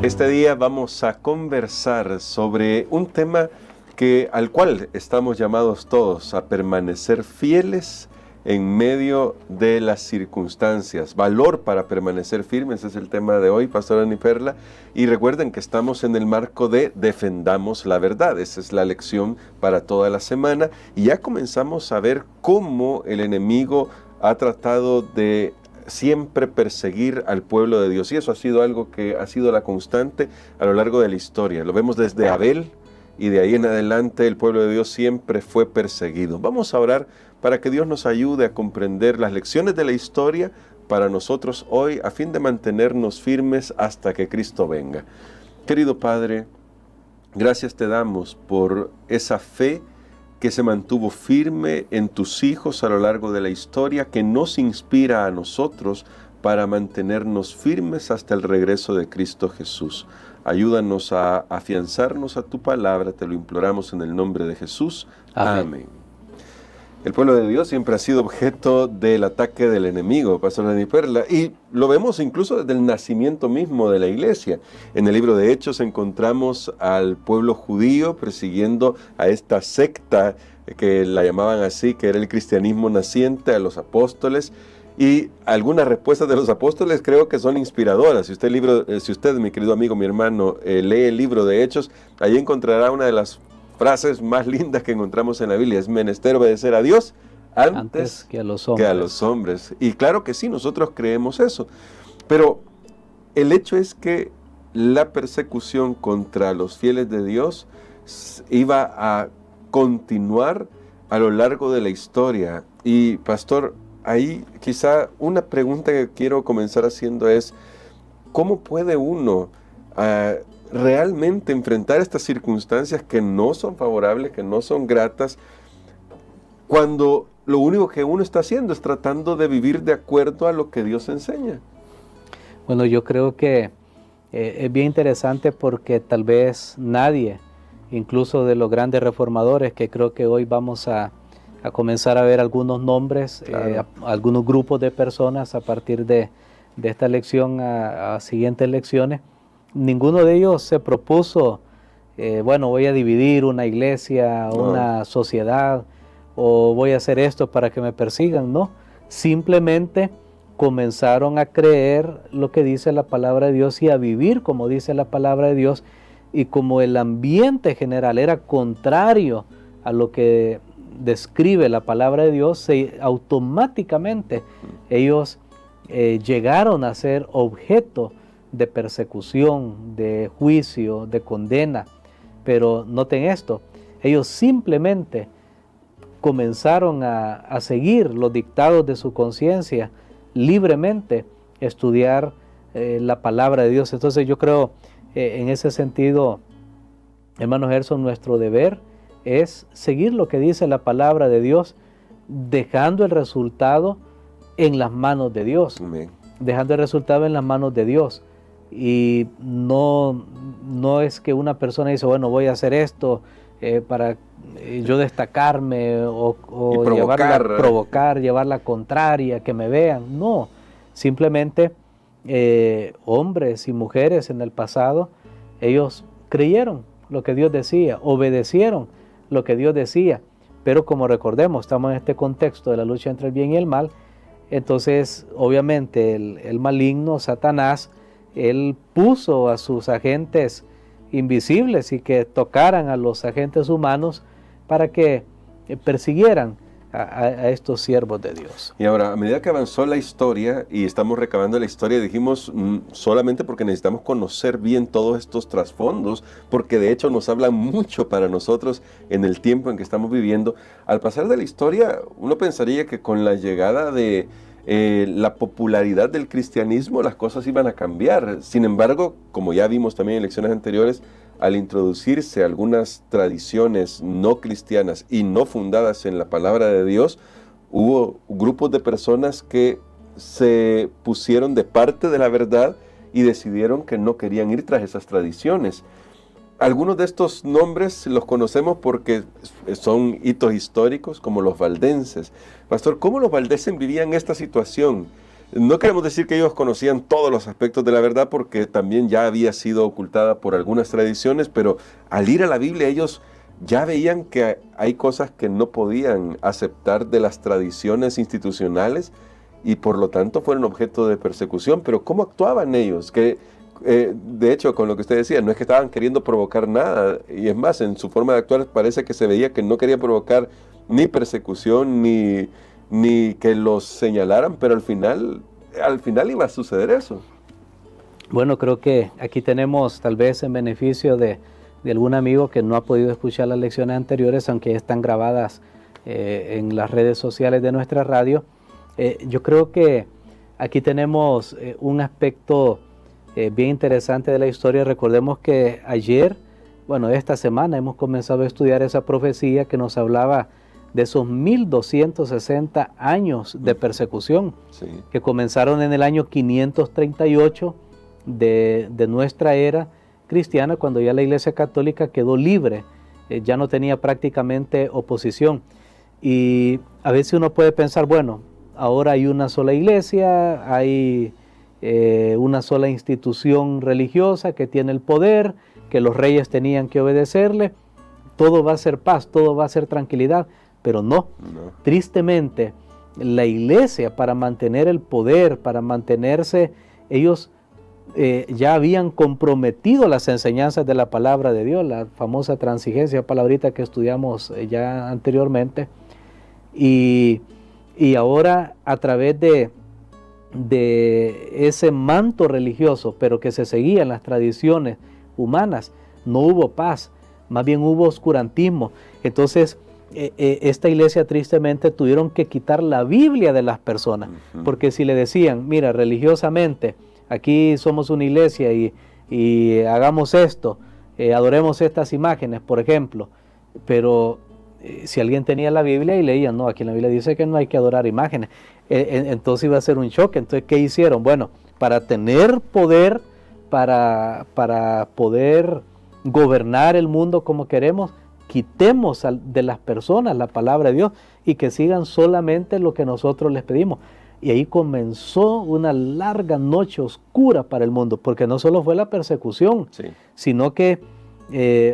Este día vamos a conversar sobre un tema al cual estamos llamados todos a permanecer fieles en medio de las circunstancias. Valor para permanecer firmes es el tema de hoy, Pastora Ani Perla. Y recuerden que estamos en el marco de Defendamos la Verdad. Esa es la lección para toda la semana. Y ya comenzamos a ver cómo el enemigo ha tratado de siempre perseguir al pueblo de Dios. Y eso ha sido algo que ha sido la constante a lo largo de la historia. Lo vemos desde Abel y de ahí en adelante el pueblo de Dios siempre fue perseguido. Vamos a orar para que Dios nos ayude a comprender las lecciones de la historia para nosotros hoy, a fin de mantenernos firmes hasta que Cristo venga. Querido Padre, gracias te damos por esa fe que se mantuvo firme en tus hijos a lo largo de la historia, que nos inspira a nosotros para mantenernos firmes hasta el regreso de Cristo Jesús. Ayúdanos a afianzarnos a tu palabra, te lo imploramos en el nombre de Jesús. Amén. El pueblo de Dios siempre ha sido objeto del ataque del enemigo, Pastor Ani Perla, y lo vemos incluso desde el nacimiento mismo de la iglesia. En el libro de Hechos encontramos al pueblo judío persiguiendo a esta secta que la llamaban así, que era el cristianismo naciente, a los apóstoles, y algunas respuestas de los apóstoles creo que son inspiradoras. Si usted, mi querido amigo, mi hermano, lee el libro de Hechos, ahí encontrará una de las frases más lindas que encontramos en la Biblia: es menester obedecer a Dios antes que a los hombres. Y claro que sí, nosotros creemos eso. Pero el hecho es que la persecución contra los fieles de Dios iba a continuar a lo largo de la historia. Y pastor, ahí quizá una pregunta que quiero comenzar haciendo es: ¿cómo puede uno realmente enfrentar estas circunstancias que no son favorables, que no son gratas, cuando lo único que uno está haciendo es tratando de vivir de acuerdo a lo que Dios enseña? Bueno, yo creo que es bien interesante porque tal vez nadie, incluso de los grandes reformadores, que creo que hoy vamos a comenzar a ver algunos nombres, claro, algunos grupos de personas a partir de esta lección a siguientes lecciones, ninguno de ellos se propuso, bueno, voy a dividir una iglesia, una sociedad, o voy a hacer esto para que me persigan. No, simplemente comenzaron a creer lo que dice la palabra de Dios y a vivir como dice la palabra de Dios, y como el ambiente general era contrario a lo que describe la palabra de Dios, automáticamente ellos llegaron a ser objeto de persecución, de juicio, de condena. Pero noten esto, ellos simplemente comenzaron a seguir los dictados de su conciencia, libremente estudiar la palabra de Dios. Entonces yo creo, en ese sentido, hermano Gerson, nuestro deber es seguir lo que dice la palabra de Dios, dejando el resultado en las manos de Dios. Amén. Dejando el resultado en las manos de Dios. Y no es que una persona dice, bueno, voy a hacer esto para yo destacarme o provocar, llevar la contraria, que me vean. No, simplemente hombres y mujeres en el pasado, ellos creyeron lo que Dios decía, obedecieron lo que Dios decía. Pero como recordemos, estamos en este contexto de la lucha entre el bien y el mal. Entonces, obviamente, el maligno, Satanás, él puso a sus agentes invisibles y que tocaran a los agentes humanos para que persiguieran a estos siervos de Dios. Y ahora, a medida que avanzó la historia y estamos recabando la historia, dijimos solamente porque necesitamos conocer bien todos estos trasfondos, porque de hecho nos hablan mucho para nosotros en el tiempo en que estamos viviendo. Al pasar de la historia, uno pensaría que con la llegada de la popularidad del cristianismo, las cosas iban a cambiar. Sin embargo, como ya vimos también en lecciones anteriores, al introducirse algunas tradiciones no cristianas y no fundadas en la palabra de Dios, hubo grupos de personas que se pusieron de parte de la verdad y decidieron que no querían ir tras esas tradiciones. Algunos de estos nombres los conocemos porque son hitos históricos, como los valdenses. Pastor, ¿cómo los valdenses vivían esta situación? No queremos decir que ellos conocían todos los aspectos de la verdad, porque también ya había sido ocultada por algunas tradiciones, pero al ir a la Biblia ellos ya veían que hay cosas que no podían aceptar de las tradiciones institucionales y por lo tanto fueron objeto de persecución. Pero ¿cómo actuaban ellos? Que de hecho, con lo que usted decía, no es que estaban queriendo provocar nada, y es más, en su forma de actuar parece que se veía que no querían provocar ni persecución ni que los señalaran, pero al final iba a suceder eso. Bueno, creo que aquí tenemos tal vez en beneficio de algún amigo que no ha podido escuchar las lecciones anteriores, aunque están grabadas en las redes sociales de nuestra radio. Yo creo que aquí tenemos un aspecto bien interesante de la historia. Recordemos que ayer, bueno, esta semana hemos comenzado a estudiar esa profecía que nos hablaba de esos 1260 años de persecución, sí, que comenzaron en el año 538 de nuestra era cristiana, cuando ya la Iglesia Católica quedó libre, ya no tenía prácticamente oposición. Y a veces uno puede pensar, bueno, ahora hay una sola iglesia, hay una sola institución religiosa que tiene el poder, que los reyes tenían que obedecerle, todo va a ser paz, todo va a ser tranquilidad, pero no. Tristemente, la iglesia, para mantener el poder, para mantenerse, ellos ya habían comprometido las enseñanzas de la palabra de Dios, la famosa transigencia, palabrita que estudiamos ya anteriormente, y ahora a través de ese manto religioso, pero que se seguía en las tradiciones humanas, no hubo paz, más bien hubo oscurantismo. Entonces, esta iglesia tristemente tuvieron que quitar la Biblia de las personas, porque si le decían, mira, religiosamente, aquí somos una iglesia y hagamos esto, adoremos estas imágenes, por ejemplo, pero si alguien tenía la Biblia y leía, no, aquí en la Biblia dice que no hay que adorar imágenes, entonces iba a ser un choque. Entonces, ¿qué hicieron? Bueno, para tener poder, para poder gobernar el mundo como queremos, quitemos de las personas la palabra de Dios y que sigan solamente lo que nosotros les pedimos. Y ahí comenzó una larga noche oscura para el mundo, porque no solo fue la persecución, sí, sino que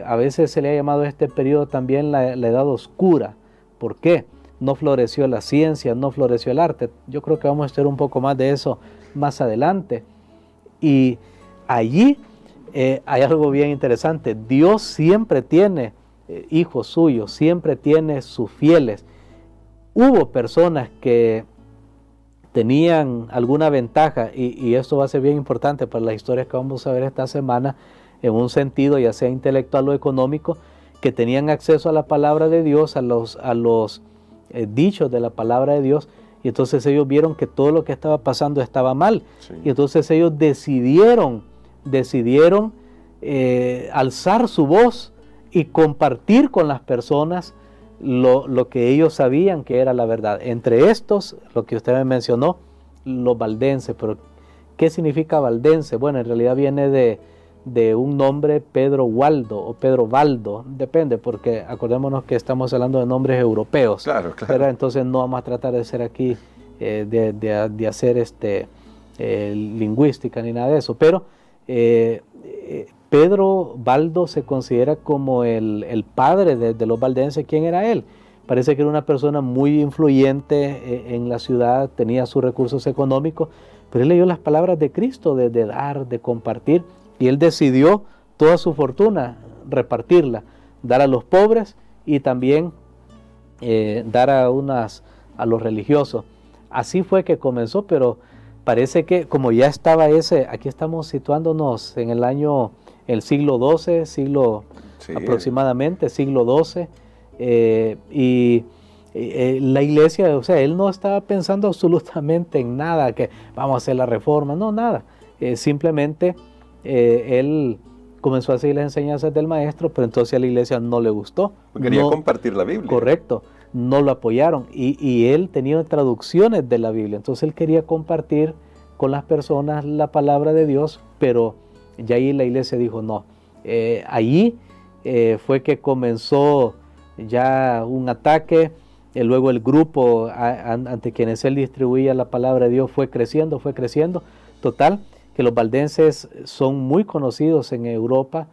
a veces se le ha llamado a este periodo también la edad oscura. ¿Por qué? No floreció la ciencia, no floreció el arte. Yo creo que vamos a estudiar un poco más de eso más adelante. Y allí hay algo bien interesante. Dios siempre tiene hijos suyos, siempre tiene sus fieles. Hubo personas que tenían alguna ventaja, y esto va a ser bien importante para las historias que vamos a ver esta semana, en un sentido ya sea intelectual o económico, que tenían acceso a la palabra de Dios, a los dichos de la palabra de Dios, y entonces ellos vieron que todo lo que estaba pasando estaba mal, sí, y entonces ellos decidieron alzar su voz y compartir con las personas lo que ellos sabían que era la verdad. Entre estos, lo que usted me mencionó, los valdenses. Pero ¿qué significa valdense? Bueno, en realidad viene de un nombre, Pedro Waldo o Pedro Valdo, depende, porque acordémonos que estamos hablando de nombres europeos. Claro. Pero entonces no vamos a tratar de ser aquí, de hacer lingüística ni nada de eso. Pero Pedro Valdo se considera como el padre de los valdenses. ¿Quién era él? Parece que era una persona muy influyente en la ciudad, tenía sus recursos económicos, pero él leyó las palabras de Cristo, de dar, de compartir, y él decidió toda su fortuna repartirla, dar a los pobres y también dar a los religiosos. Así fue que comenzó, pero parece que como ya estaba aquí estamos situándonos en el siglo XII, sí, aproximadamente, siglo XII, y la iglesia, o sea, él no estaba pensando absolutamente en nada, que vamos a hacer la reforma, no, nada, simplemente él comenzó a seguir las enseñanzas del maestro, pero entonces a la iglesia no le gustó. Quería compartir la Biblia. Correcto, no lo apoyaron, y él tenía traducciones de la Biblia, entonces él quería compartir con las personas la palabra de Dios, pero ya ahí la iglesia dijo no. Allí fue que comenzó ya un ataque, luego el grupo ante quienes él distribuía la palabra de Dios fue creciendo. Total, que los valdenses son muy conocidos en Europa,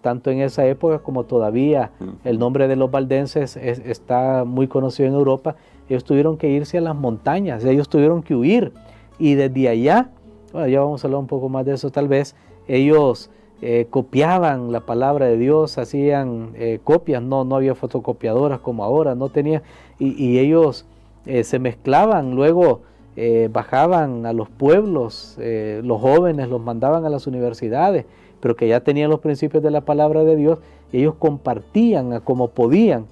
tanto en esa época como todavía el nombre de los valdenses está muy conocido en Europa. Ellos tuvieron que irse a las montañas, ellos tuvieron que huir, y desde allá, bueno, ya vamos a hablar un poco más de eso tal vez, ellos copiaban la palabra de Dios, hacían copias, no había fotocopiadoras como ahora, no tenía, y ellos se mezclaban, luego bajaban a los pueblos, los jóvenes los mandaban a las universidades, pero que ya tenían los principios de la palabra de Dios, y ellos compartían a como podían.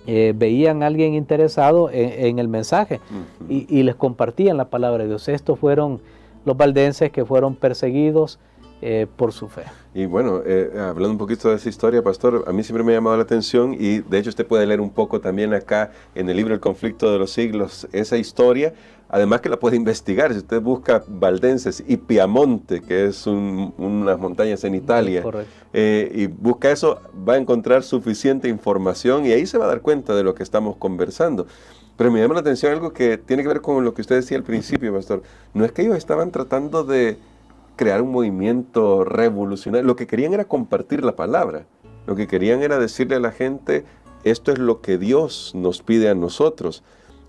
Veían a alguien interesado en el mensaje y les compartían la palabra de Dios. Estos fueron los valdenses que fueron perseguidos por su fe. Y bueno, hablando un poquito de esa historia, pastor, a mí siempre me ha llamado la atención, y de hecho usted puede leer un poco también acá en el libro El conflicto de los siglos, esa historia, además que la puede investigar. Si usted busca valdenses y Piamonte, que es unas montañas en Italia, y busca eso, va a encontrar suficiente información, y ahí se va a dar cuenta de lo que estamos conversando. Pero me llama la atención algo que tiene que ver con lo que usted decía al principio, pastor. No es que ellos estaban tratando de crear un movimiento revolucionario. Lo que querían era compartir la palabra. Lo que querían era decirle a la gente, esto es lo que Dios nos pide a nosotros.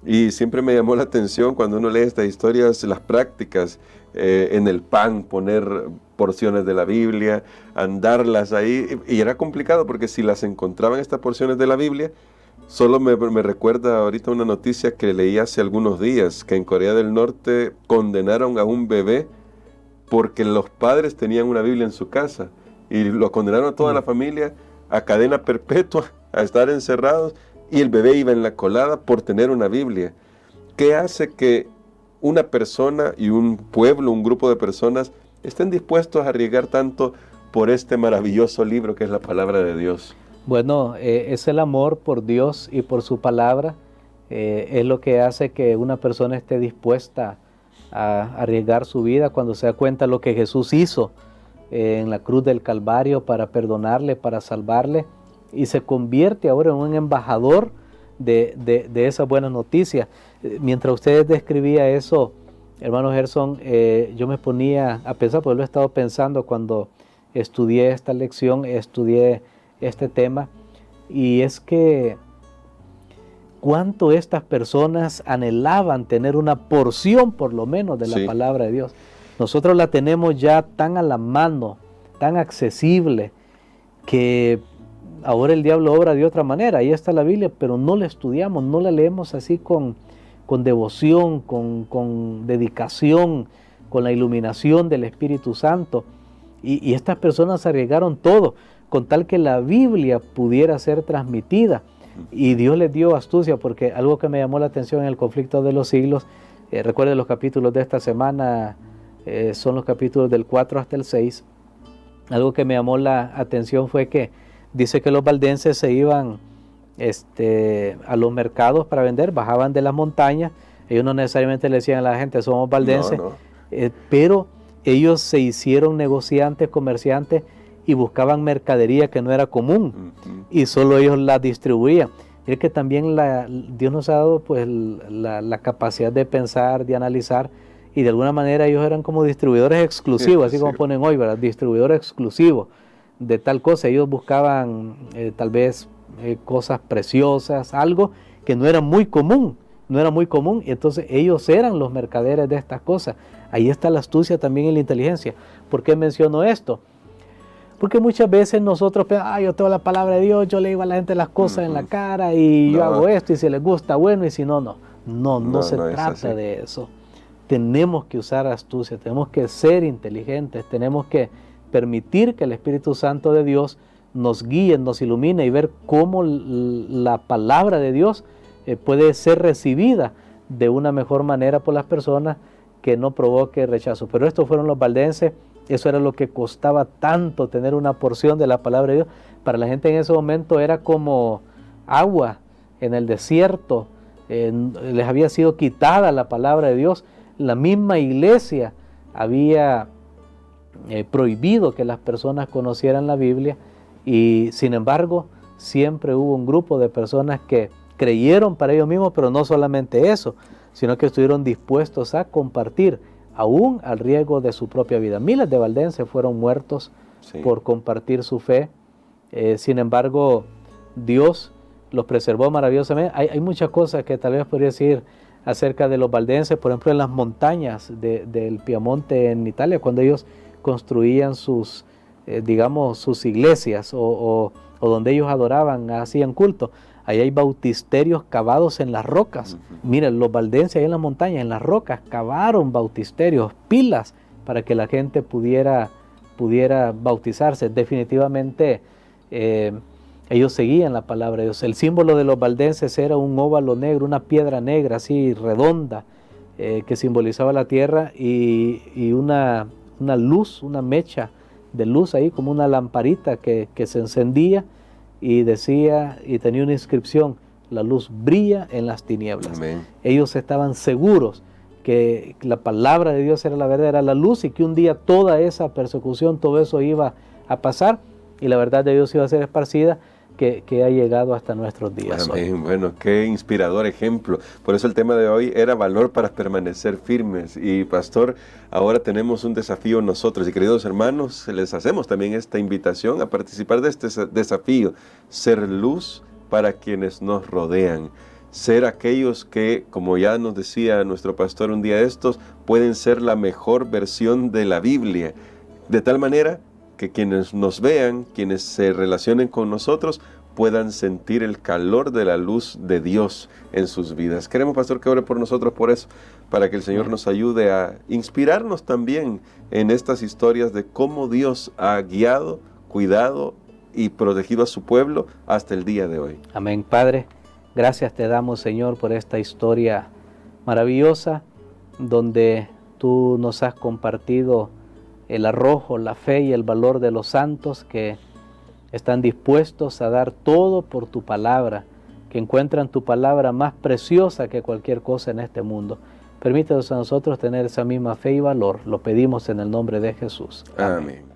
Y siempre me llamó la atención cuando uno lee estas historias, las prácticas en el pan, poner porciones de la Biblia, andarlas ahí. Y era complicado porque si las encontraban estas porciones de la Biblia, solo me recuerda ahorita una noticia que leí hace algunos días, que en Corea del Norte condenaron a un bebé porque los padres tenían una Biblia en su casa, y lo condenaron a toda la familia a cadena perpetua, a estar encerrados, y el bebé iba en la colada por tener una Biblia. ¿Qué hace que una persona y un pueblo, un grupo de personas, estén dispuestos a arriesgar tanto por este maravilloso libro que es la palabra de Dios? Bueno, es el amor por Dios y por su palabra, es lo que hace que una persona esté dispuesta a arriesgar su vida cuando se da cuenta de lo que Jesús hizo en la cruz del Calvario para perdonarle, para salvarle, y se convierte ahora en un embajador de esa buena noticia. Mientras usted describía eso, hermano Gerson, yo me ponía a pensar, porque lo he estado pensando cuando estudié esta lección, estudié este tema, y es que cuánto estas personas anhelaban tener una porción por lo menos de la palabra de Dios. Nosotros la tenemos ya tan a la mano, tan accesible, que ahora el diablo obra de otra manera. Ahí está la Biblia, pero no la estudiamos, no la leemos así con devoción, con dedicación, con la iluminación del Espíritu Santo. Y estas personas arriesgaron todo con tal que la Biblia pudiera ser transmitida. Y Dios les dio astucia, porque algo que me llamó la atención en el conflicto de los siglos, recuerden los capítulos de esta semana, son los capítulos del 4 hasta el 6, algo que me llamó la atención fue que dice que los valdenses se iban a los mercados para vender, bajaban de las montañas, ellos no necesariamente le decían a la gente somos valdenses, pero ellos se hicieron negociantes, comerciantes, y buscaban mercadería que no era común, y solo ellos la distribuían. Es que también Dios nos ha dado pues la capacidad de pensar, de analizar, y de alguna manera ellos eran como distribuidores exclusivos, así como ponen hoy, ¿verdad? Distribuidores exclusivos de tal cosa. Ellos buscaban tal vez cosas preciosas, algo que no era muy común, y entonces ellos eran los mercaderes de estas cosas. Ahí está la astucia también y la inteligencia. ¿Por qué menciono esto? Porque muchas veces nosotros pensamos, yo tengo la palabra de Dios, yo le digo a la gente las cosas en la cara y yo hago esto, y si les gusta, bueno, y si no, no. No se trata de eso. Tenemos que usar astucia, tenemos que ser inteligentes, tenemos que permitir que el Espíritu Santo de Dios nos guíe, nos ilumine, y ver cómo la palabra de Dios puede ser recibida de una mejor manera por las personas, que no provoque rechazo. Pero estos fueron los valdenses. Eso era lo que costaba tanto, tener una porción de la palabra de Dios. Para la gente en ese momento era como agua en el desierto. Les había sido quitada la palabra de Dios. La misma iglesia había prohibido que las personas conocieran la Biblia, y sin embargo siempre hubo un grupo de personas que creyeron para ellos mismos, pero no solamente eso, sino que estuvieron dispuestos a compartir, aún al riesgo de su propia vida. Miles de valdenses fueron muertos por compartir su fe. Sin embargo, Dios los preservó maravillosamente. Hay muchas cosas que tal vez podría decir acerca de los valdenses, por ejemplo, en las montañas del Piamonte en Italia, cuando ellos construían sus, digamos, sus iglesias o donde ellos adoraban, hacían culto. Ahí hay bautisterios cavados en las rocas. Miren, los valdenses ahí en las montañas, en las rocas, cavaron bautisterios, pilas, para que la gente pudiera bautizarse. Definitivamente ellos seguían la palabra de Dios. El símbolo de los valdenses era un óvalo negro, una piedra negra así redonda, que simbolizaba la tierra, y una luz, una mecha de luz ahí, como una lamparita que se encendía, y decía, y tenía una inscripción: la luz brilla en las tinieblas. Amén. Ellos estaban seguros que la palabra de Dios era la verdad, era la luz, y que un día toda esa persecución, todo eso iba a pasar, y la verdad de Dios iba a ser esparcida, que ha llegado hasta nuestros días. Amén. Bueno, qué inspirador ejemplo. Por eso el tema de hoy era valor para permanecer firmes. Y pastor, ahora tenemos un desafío nosotros. Y queridos hermanos, les hacemos también esta invitación a participar de este desafío. Ser luz para quienes nos rodean. Ser aquellos que, como ya nos decía nuestro pastor un día de estos, pueden ser la mejor versión de la Biblia. De tal manera que quienes nos vean, quienes se relacionen con nosotros, puedan sentir el calor de la luz de Dios en sus vidas. Queremos, pastor, que ore por nosotros por eso, para que el Señor nos ayude a inspirarnos también en estas historias de cómo Dios ha guiado, cuidado y protegido a su pueblo hasta el día de hoy. Amén. Padre, gracias te damos, Señor, por esta historia maravillosa, donde tú nos has compartido el arrojo, la fe y el valor de los santos que están dispuestos a dar todo por tu palabra, que encuentran tu palabra más preciosa que cualquier cosa en este mundo. Permítanos a nosotros tener esa misma fe y valor. Lo pedimos en el nombre de Jesús. Amén.